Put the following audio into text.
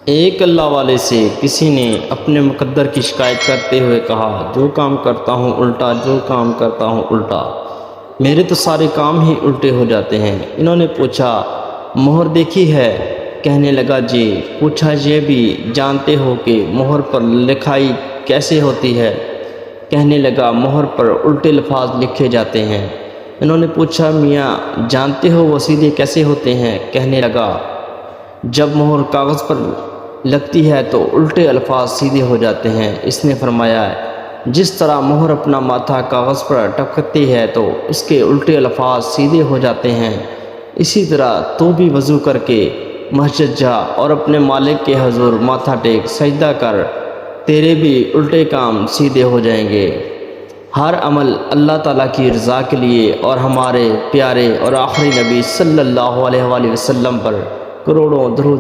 ایک اللہ والے سے کسی نے اپنے مقدر کی شکایت کرتے ہوئے کہا، جو کام کرتا ہوں الٹا، جو کام کرتا ہوں الٹا، میرے تو سارے کام ہی الٹے ہو جاتے ہیں۔ انہوں نے پوچھا، مہر دیکھی ہے؟ کہنے لگا، جی۔ پوچھا، یہ بھی جانتے ہو کہ مہر پر لکھائی کیسے ہوتی ہے؟ کہنے لگا، مہر پر الٹے الفاظ لکھے جاتے ہیں۔ انہوں نے پوچھا، میاں جانتے ہو وہ سیدھے کیسے ہوتے ہیں؟ کہنے لگا، جب مہر کاغذ پر لگتی ہے تو الٹے الفاظ سیدھے ہو جاتے ہیں۔ اس نے فرمایا، جس طرح مہر اپنا ماتھا کاغذ پر ٹپکتی ہے تو اس کے الٹے الفاظ سیدھے ہو جاتے ہیں، اسی طرح تو بھی وضو کر کے مسجد جا اور اپنے مالک کے حضور ماتھا ٹیک، سجدہ کر، تیرے بھی الٹے کام سیدھے ہو جائیں گے۔ ہر عمل اللہ تعالیٰ کی رضا کے لیے اور ہمارے پیارے اور آخری نبی صلی اللہ علیہ وآلہ وسلم پر کروڑوں درود